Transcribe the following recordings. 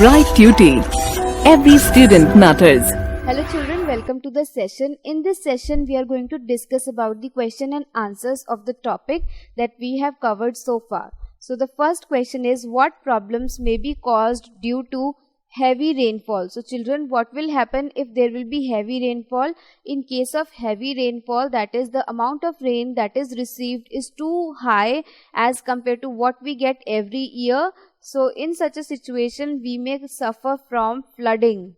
Bright Tuty. Every student matters. Hello children, welcome to the session. In this session, we are going to discuss about the question and answers of the topic that we have covered so far. So the first question is, what problems may be caused due to heavy rainfall? So children, what will happen if there will be heavy rainfall? In case of heavy rainfall, that is the amount of rain that is received is too high as compared to what we get every year. So in such a situation, we may suffer from flooding.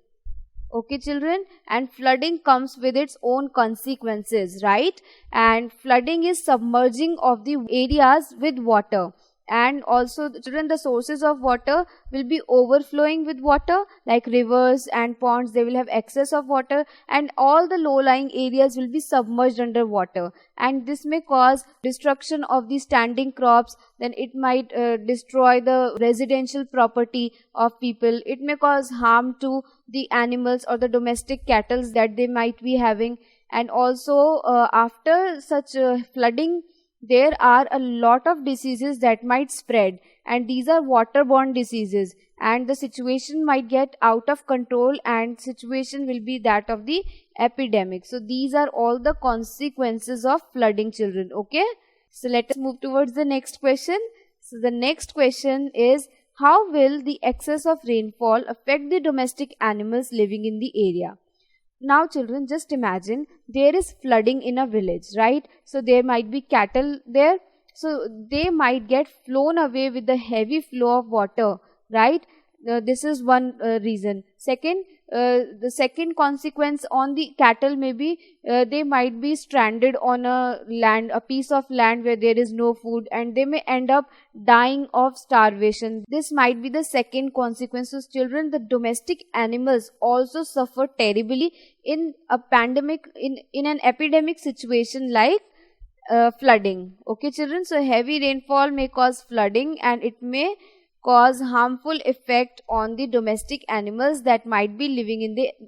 Okay children, and flooding comes with its own consequences, right? And flooding is submerging of the areas with water. And also children, the sources of water will be overflowing with water, like rivers and ponds. They will have excess of water, and all the low-lying areas will be submerged under water, and this may cause destruction of the standing crops. Then it might destroy the residential property of people. It may cause harm to the animals or the domestic cattle that they might be having. And also after such flooding, there are a lot of diseases that might spread, and these are waterborne diseases, and the situation might get out of control, and situation will be that of the epidemic. So these are all the consequences of flooding, children. Okay, so let us move towards the next question. So the next question is, how will the excess of rainfall affect the domestic animals living in the area? Now children, just imagine there is flooding in a village, right? So there might be cattle there, so they might get flown away with the heavy flow of water, right? This is one reason. Second, the second consequence on the cattle may be they might be stranded on a piece of land where there is no food, and they may end up dying of starvation. This might be the second consequence. So children, the domestic animals also suffer terribly in a pandemic, in an epidemic situation like flooding. Okay children, so heavy rainfall may cause flooding, and it may cause harmful effect on the domestic animals that might be living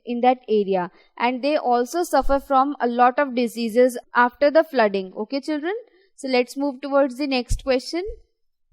in that area, and they also suffer from a lot of diseases after the flooding. Okay children, so let's move towards the next question.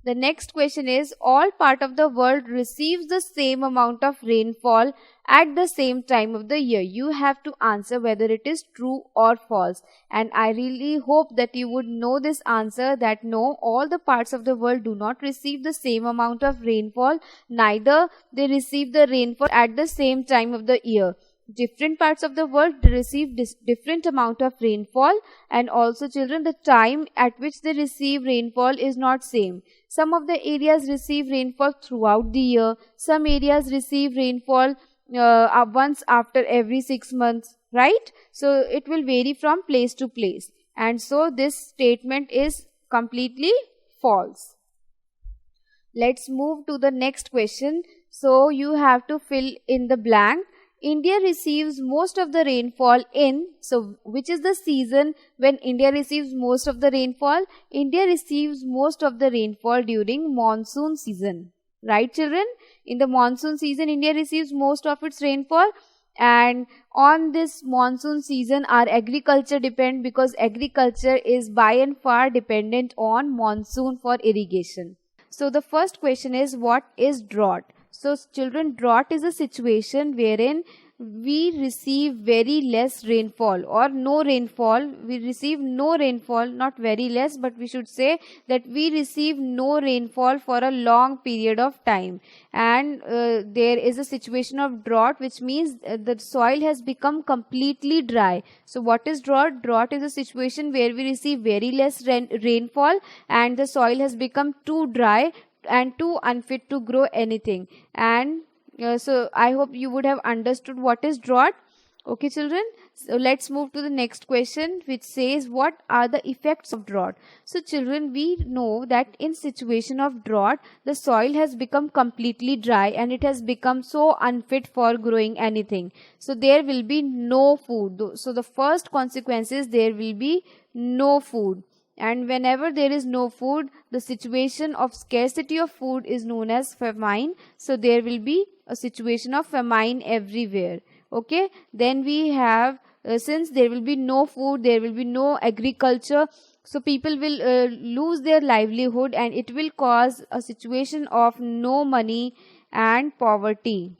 The next question is, all part of the world receives the same amount of rainfall at the same time of the year. You have to answer whether it is true or false. And I really hope that you would know this answer, that no, all the parts of the world do not receive the same amount of rainfall, neither they receive the rainfall at the same time of the year. Different parts of the world receive different amount of rainfall, and also children, the time at which they receive rainfall is not same. Some of the areas receive rainfall throughout the year. Some areas receive rainfall once after every 6 months, right? So it will vary from place to place, and so this statement is completely false. Let's move to the next question. So you have to fill in the blank. India receives most of the rainfall in, so which is the season when India receives most of the rainfall? India receives most of the rainfall during monsoon season. Right children? In the monsoon season, India receives most of its rainfall, and on this monsoon season our agriculture depends, because agriculture is by and far dependent on monsoon for irrigation. So the first question is, what is drought? So children, drought is a situation wherein we receive very less rainfall or no rainfall. We receive no rainfall, not very less, but we should say that we receive no rainfall for a long period of time. And there is a situation of drought, which means the soil has become completely dry. So what is drought? Drought is a situation where we receive very less rainfall, and the soil has become too dry and too unfit to grow anything. And so I hope you would have understood what is drought. Okay children, so let's move to the next question, which says, what are the effects of drought? So children, we know that in situation of drought, the soil has become completely dry, and it has become so unfit for growing anything. So there will be no food. So the first consequence is there will be no food. And whenever there is no food, the situation of scarcity of food is known as famine. So there will be a situation of famine everywhere. Okay, then we have, since there will be no food, there will be no agriculture, so people will lose their livelihood, and it will cause a situation of no money and poverty.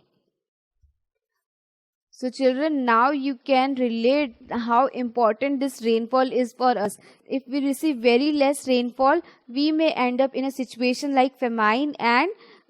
So children, now you can relate how important this rainfall is for us. If we receive very less rainfall, we may end up in a situation like famine and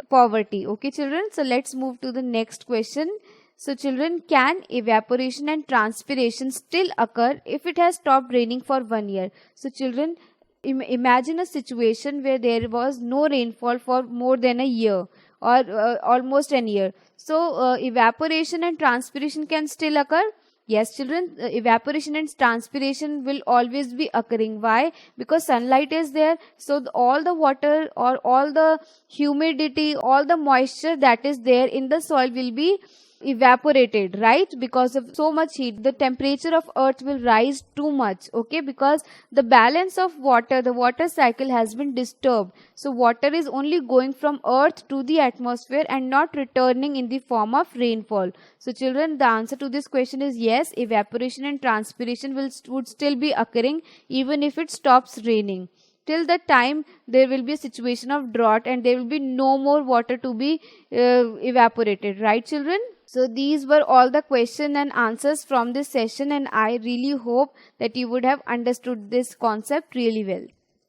poverty. Okay children, so let's move to the next question. So children, can evaporation and transpiration still occur if it has stopped raining for 1 year? So children, imagine a situation where there was no rainfall for more than a year or almost an year. So evaporation and transpiration can still occur. Yes children, evaporation and transpiration will always be occurring. Why? Because sunlight is there, so all the water or all the humidity, all the moisture that is there in the soil will be evaporated, right? Because of so much heat, the temperature of earth will rise too much, okay? Because the balance of water, the water cycle has been disturbed. So water is only going from earth to the atmosphere and not returning in the form of rainfall. So children, the answer to this question is yes, evaporation and transpiration would still be occurring even if it stops raining. Till the time there will be a situation of drought and there will be no more water to be evaporated, right children? So these were all the question and answers from this session, and I really hope that you would have understood this concept really well.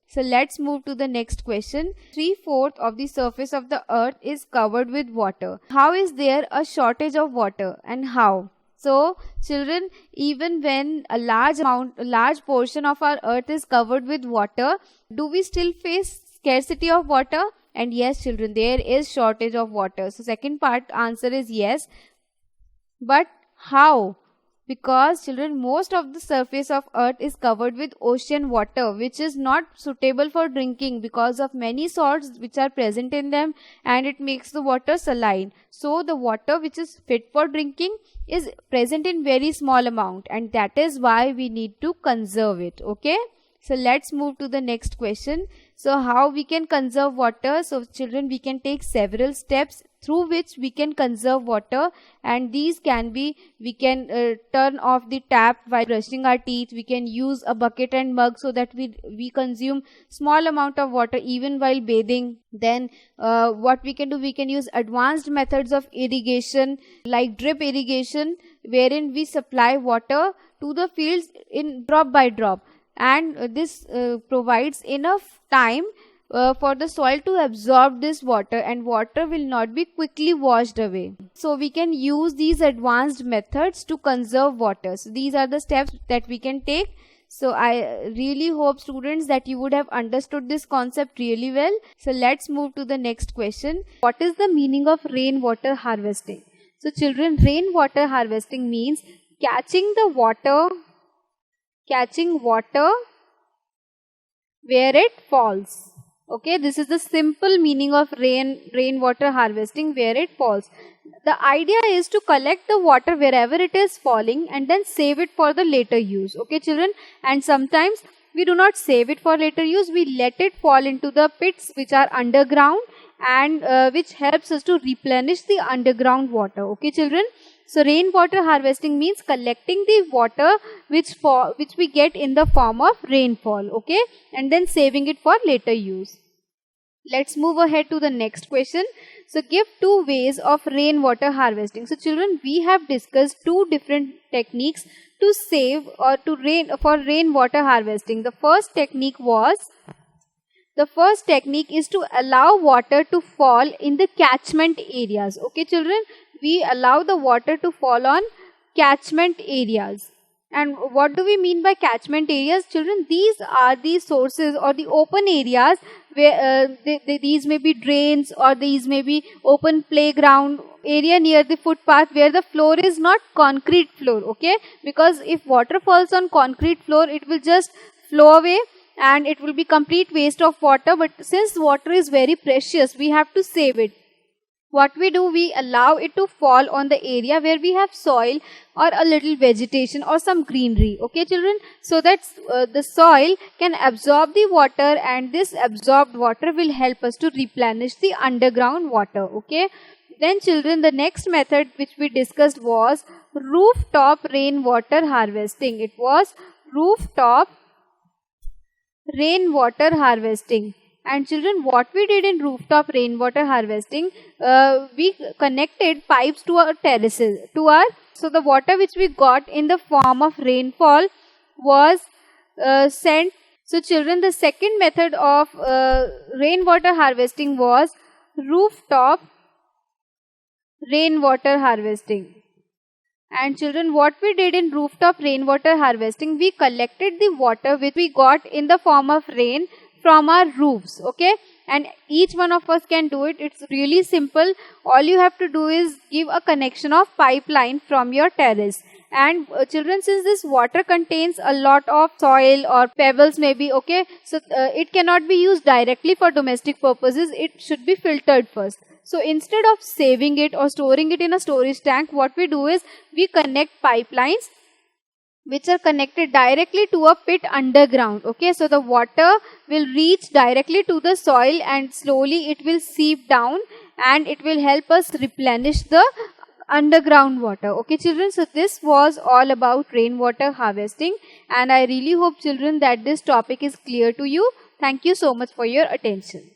So let's move to the next question. 3/4 of the surface of the earth is covered with water. How is there a shortage of water and how? So children, even when a large portion of our earth is covered with water, do we still face scarcity of water? And yes children, there is shortage of water. So second part answer is yes. But how? Because children, most of the surface of earth is covered with ocean water, which is not suitable for drinking because of many salts which are present in them, and it makes the water saline. So the water which is fit for drinking is present in very small amount, and that is why we need to conserve it. Okay, so let's move to the next question. So how we can conserve water? So children, we can take several steps through which we can conserve water, and these can be, we can turn off the tap while brushing our teeth. We can use a bucket and mug so that we consume small amount of water even while bathing. Then what we can do, we can use advanced methods of irrigation like drip irrigation, wherein we supply water to the fields in drop by drop, and this provides enough time for the soil to absorb this water, and water will not be quickly washed away. So we can use these advanced methods to conserve water. So these are the steps that we can take. So I really hope students that you would have understood this concept really well. So let's move to the next question. What is the meaning of rainwater harvesting? So children, rainwater harvesting means catching water where it falls. Okay, this is the simple meaning of rainwater harvesting, where it falls. The idea is to collect the water wherever it is falling and then save it for the later use. Okay children, and sometimes we do not save it for later use, we let it fall into the pits which are underground, and which helps us to replenish the underground water. Okay children, so rainwater harvesting means collecting the water which we get in the form of rainfall, okay, and then saving it for later use. Let's move ahead to the next question. So give 2 ways of rainwater harvesting. So children, we have discussed 2 different techniques to save or for rainwater harvesting. The first technique is to allow water to fall in the catchment areas. Okay children, we allow the water to fall on catchment areas. And what do we mean by catchment areas? Children, these are the sources or the open areas where these may be drains, or these may be open playground area near the footpath where the floor is not concrete floor. Okay, because if water falls on concrete floor, it will just flow away and it will be complete waste of water. But since water is very precious, we have to save it. What we do, we allow it to fall on the area where we have soil or a little vegetation or some greenery. Okay children, so that the soil can absorb the water, and this absorbed water will help us to replenish the underground water. Okay, then children, the next method which we discussed was rooftop rainwater harvesting. It was rooftop rainwater harvesting. And children, what we did in rooftop rainwater harvesting, we connected pipes to our terraces, so the water which we got in the form of rainfall was sent. So children, the second method of rainwater harvesting was rooftop rainwater harvesting. And children, what we did in rooftop rainwater harvesting, we collected the water which we got in the form of rain from our roofs, okay? And each one of us can do it. It's really simple. All you have to do is give a connection of pipeline from your terrace. And children, since this water contains a lot of soil or pebbles maybe, okay, so it cannot be used directly for domestic purposes. It should be filtered first. So instead of saving it or storing it in a storage tank, what we do is we connect pipelines which are connected directly to a pit underground. Okay, so the water will reach directly to the soil and slowly it will seep down and it will help us replenish the underground water. Okay children, so this was all about rainwater harvesting, and I really hope children that this topic is clear to you. Thank you so much for your attention.